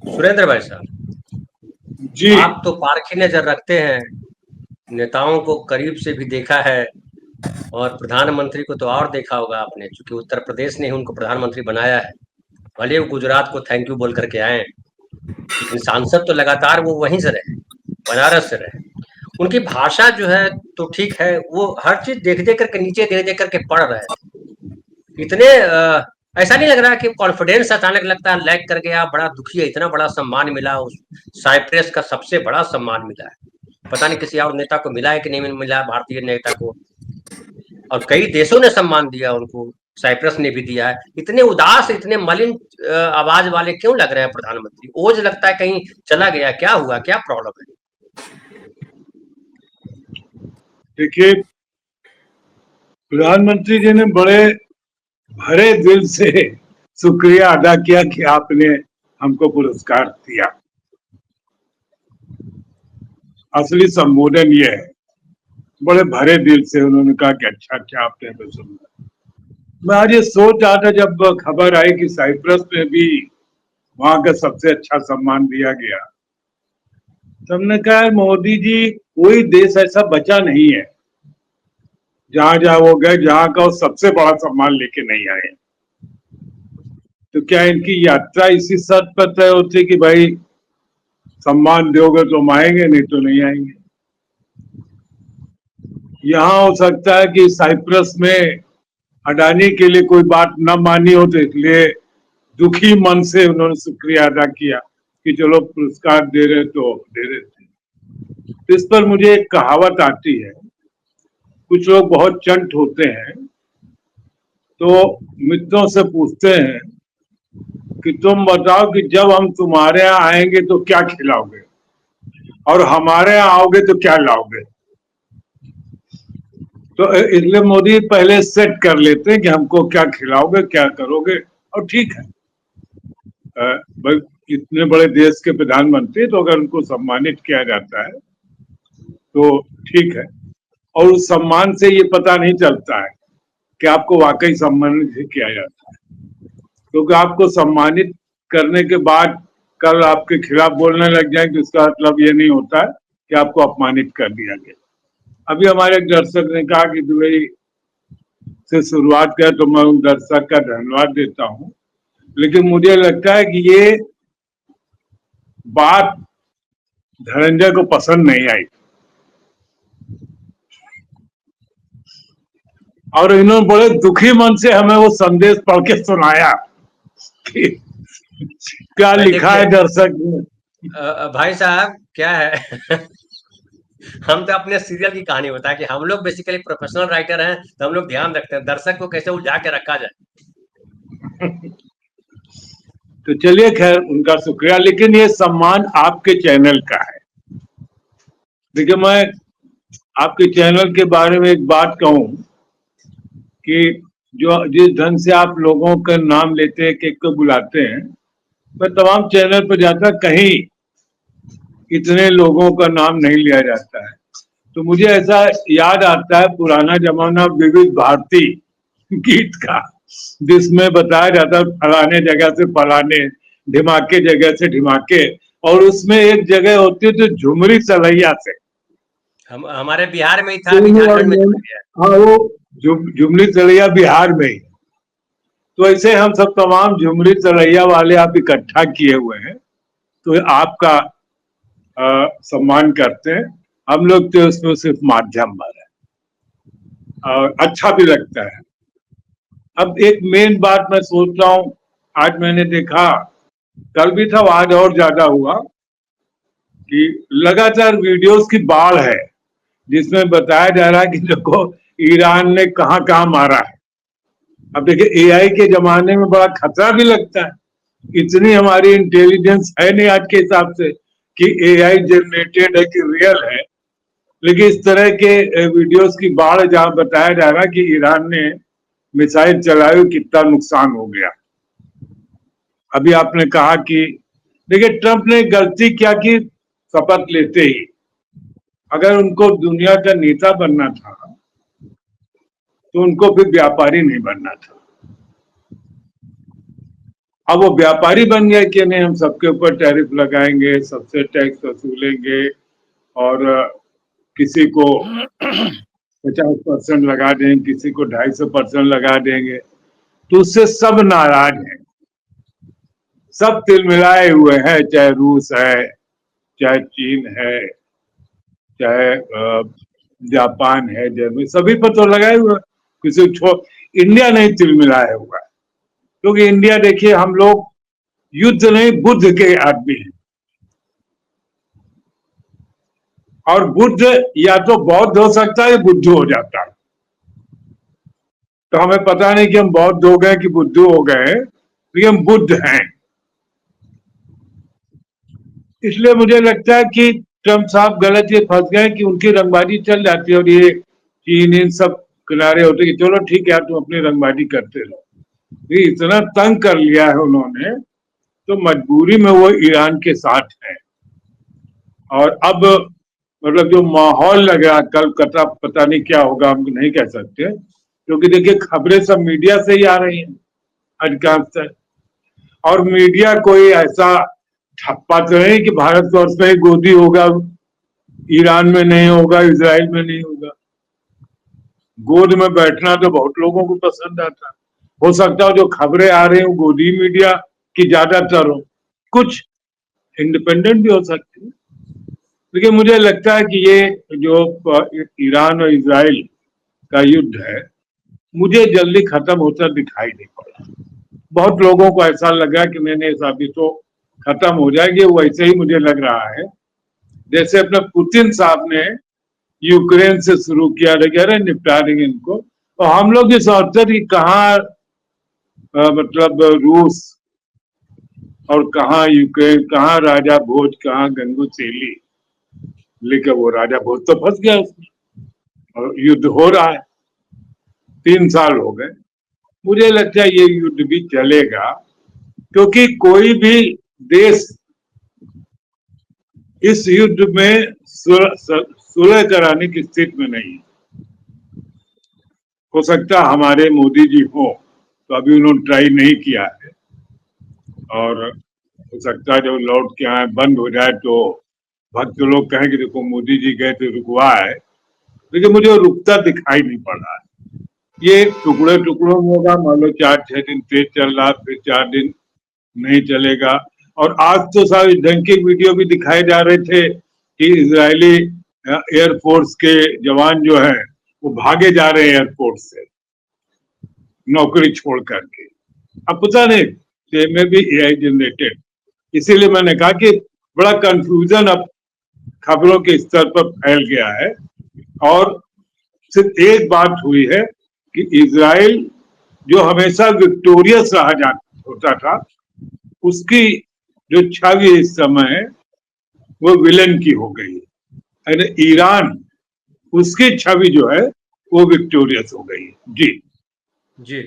सुरेंद्र भाई साहब, जी। आप तो पारखी नजर रखते हैं, नेताओं को करीब से भी देखा है और प्रधानमंत्री को तो और देखा होगा आपने, क्योंकि उत्तर प्रदेश ने ही उनको प्रधानमंत्री बनाया है। भले वो गुजरात को थैंक यू बोल करके आए, लेकिन सांसद तो लगातार वो वहीं से रहे, बनारस से रहे। उनकी भाषा जो है तो ठीक है, वो हर चीज देख देख करके, नीचे देख देख करके पढ़ रहे हैं। इतने ऐसा नहीं लग रहा कि कॉन्फिडेंस अचानक लगता है लैग कर गया, बड़ा दुखी है, इतना बड़ा सम्मान मिला, उस साइप्रस का सबसे बड़ा सम्मान मिला है। पता नहीं किसी और नेता को मिला है कि नहीं मिला, भारतीय नेता को। और कई देशों ने सम्मान दिया उनको, साइप्रस ने भी दिया है। इतने उदास, इतने मलिन आवाज वाले क्यों लग रहे हैं प्रधानमंत्री? ओझ लगता है कहीं चला गया, क्या हुआ, क्या प्रॉब्लम है? देखिए, प्रधानमंत्री जी ने बड़े भरे दिल से शुक्रिया अदा किया कि आपने हमको पुरस्कार दिया। असली संबोधन ये है, बड़े भरे दिल से उन्होंने कहा कि अच्छा क्या आपने हमें सुना। मैं आज ये सोच रहा था जब खबर आई कि साइप्रस में भी वहां का सबसे अच्छा सम्मान दिया गया, तो हमने कहा मोदी जी, कोई देश ऐसा बचा नहीं है जहां जहां वो गए जहां का वो सबसे बड़ा सम्मान लेके नहीं आए। तो क्या इनकी यात्रा इसी शर्त पर तय होती कि भाई सम्मान दोगे तो हम आएंगे, नहीं तो नहीं आएंगे। यहाँ हो सकता है कि साइप्रस में अडानी के लिए कोई बात न मानी हो, तो इसलिए दुखी मन से उन्होंने शुक्रिया अदा किया कि चलो पुरस्कार दे रहे तो दे रहे थे। तो इस पर मुझे एक कहावत आती है, कुछ लोग बहुत चंट होते हैं तो मित्रों से पूछते हैं कि तुम बताओ कि जब हम तुम्हारे यहाँ आएंगे तो क्या खिलाओगे, और हमारे यहाँ आओगे तो क्या लाओगे। तो इसलिए मोदी पहले सेट कर लेते हैं कि हमको क्या खिलाओगे, क्या करोगे। और ठीक है, भाई इतने बड़े देश के प्रधानमंत्री, तो अगर उनको सम्मानित किया जाता है तो ठीक है। और उस सम्मान से ये पता नहीं चलता है कि आपको वाकई सम्मानित किया जाता है, क्योंकि आपको सम्मानित करने के बाद कल आपके खिलाफ बोलने लग जाए, तो इसका मतलब ये नहीं होता है कि आपको अपमानित कर दिया गया। अभी हमारे एक दर्शक ने कहा कि दुबई से शुरुआत कर, तो मैं उन दर्शक का धन्यवाद देता हूँ, लेकिन मुझे लगता है कि ये बात धनंजय को पसंद नहीं आई, और इन्होंने बड़े दुखी मन से हमें वो संदेश पढ़ के सुनाया कि क्या भाई लिखा देखिए, है दर्शक ने। भाई साहब क्या है हम तो अपने सीरियल की कहानी बताए कि हम लोग बेसिकली प्रोफेशनल राइटर हैं, तो हम लोग ध्यान रखते हैं दर्शक को कैसे उलझा के रखा जाए। तो चलिए, खैर उनका शुक्रिया, लेकिन ये सम्मान आपके चैनल का है। देखिए, मैं आपके चैनल के बारे में एक बात कहूं कि जो जिस ढंग से आप लोगों का नाम लेते हैं, एक को बुलाते हैं, मैं तमाम चैनल पर जाता, कहीं इतने लोगों का नाम नहीं लिया जाता है। तो मुझे ऐसा याद आता है पुराना जमाना विविध भारती गीत का, जिसमें बताया जाता है फलाने जगह से फलाने, ढिमाके जगह से ढिमाके, और उसमें एक जगह होती है तो झुमरी सलैया से। हम हमारे बिहार में ही था, अभी तो और झारखंड में छूट गया है। हाँ, वो झुमरी सलैया बिहार में ही। तो ऐसे हम सब तमाम झुमरी सलैया वाले आप इकट्ठा किए हुए हैं, तो आपका सम्मान करते हैं। हम लोग तो उसमें सिर्फ माध्यम बन है, और अच्छा भी लगता है। अब एक मेन बात मैं सोच रहा हूँ, आज मैंने देखा, कल भी था, आज और ज्यादा हुआ कि लगातार वीडियोस की बाढ़ है, जिसमें बताया जा रहा है कि देखो ईरान ने कहाँ कहाँ मारा है। अब देखिए, एआई के जमाने में बड़ा खतरा भी लगता है, इतनी हमारी इंटेलिजेंस है नहीं आज के हिसाब से कि एआई जनरेटेड है कि रियल है। लेकिन इस तरह के वीडियोस की बाढ़, जहां बताया जा रहा है कि ईरान ने मिसाइल चलाई, कितना नुकसान हो गया। अभी आपने कहा कि देखिए, ट्रंप ने गलती क्या की, शपथ लेते ही, अगर उनको दुनिया का नेता बनना था तो उनको फिर व्यापारी नहीं बनना था। अब वो व्यापारी बन गया कि नहीं, हम सबके ऊपर टैरिफ लगाएंगे, सबसे टैक्स वसूलेंगे और किसी को 50% लगा देंगे, किसी को 250% लगा देंगे। तो उससे सब नाराज हैं, सब तिलमिलाए हुए हैं, चाहे रूस है, चाहे चीन है, चाहे जापान है, जर्मनी, सभी पर तो लगाए हुए। किसी इंडिया नहीं तिलमिलाया हुआ है, क्योंकि इंडिया देखिए, हम लोग युद्ध नहीं बुद्ध के आदमी हैं। और बुद्ध या तो बौद्ध हो सकता है या बुद्ध हो जाता है। तो हमें पता नहीं कि हम बौद्ध हो गए कि बुद्ध हो गए, लेकिन हम बुद्ध हैं। इसलिए मुझे लगता है कि ट्रम्प साहब गलत ये फंस गए कि उनकी रंगबाजी चल जाती है और ये चीन इन सब किनारे होते कि चलो ठीक है, तुम अपनी रंगबाजी करते रहो। ये इतना तंग कर लिया है उन्होंने, तो मजबूरी में वो ईरान के साथ है। और अब मतलब जो माहौल लग रहा कल कथा, पता नहीं क्या होगा, हम नहीं कह सकते, क्योंकि देखिए खबरें सब मीडिया से ही आ रही हैं अधिकांश से। और मीडिया कोई ऐसा ठप्पा तो नहीं कि भारतवर्ष में ही गोदी होगा, ईरान में नहीं होगा, इजराइल में नहीं होगा। गोद में बैठना तो बहुत लोगों को पसंद आता है। हो सकता है जो खबरें आ रही हैं गोदी मीडिया की ज्यादातर हो, कुछ इंडिपेंडेंट भी हो सकती है। लेकिन मुझे लगता है कि ये जो ईरान और इजराइल का युद्ध है, मुझे जल्दी खत्म होता दिखाई नहीं पड़ा। बहुत लोगों को ऐसा लगा कि मैंने साबित तो खत्म हो जाएगी, वैसे ही मुझे लग रहा है जैसे अपने पुतिन साहब ने यूक्रेन से शुरू किया, कह रहे निपटा देंगे इनको। और हम लोग ये सोचते थे कहाँ मतलब रूस और कहाँ यूक्रेन, कहाँ राजा भोज, कहाँ गंगूचेली, लेकिन वो राजा भोज तो फंस गया उसमें और युद्ध हो रहा है। 3 साल हो गए। मुझे लगता है ये युद्ध भी चलेगा, क्योंकि कोई भी देश इस युद्ध में सुलह कराने की स्थिति में नहीं है। हो सकता है हमारे मोदी जी हो, तो अभी उन्होंने ट्राई नहीं किया है, और हो सकता है जब लौट के आए बंद हो जाए तो भक्त लोग कहें कि देखो मोदी जी गए तो रुकवा है, लेकिन मुझे रुकता दिखाई नहीं पड़ रहा है। ये टुकड़े टुकड़ों में होगा, मान लो 4-6 दिन तेज चल रहा, फिर 4 दिन नहीं चलेगा। और आज तो सारे ढंग के वीडियो भी दिखाए जा रहे थे कि इजरायली एयरफोर्स के जवान जो है वो भागे जा रहे हैं एयरपोर्ट से नौकरी छोड़ करके। अब पता नहीं, ये में भी एआई जनरेटेड, इसीलिए मैंने कहा कि बड़ा कंफ्यूजन अब खबरों के स्तर पर फैल गया है। और सिर्फ एक बात हुई है कि इजराइल जो हमेशा विक्टोरियस रहा होता था, उसकी जो छवि इस समय है वो विलन की हो गई है। यानी ईरान, उसकी छवि जो है वो विक्टोरियस हो गई है। जी जी।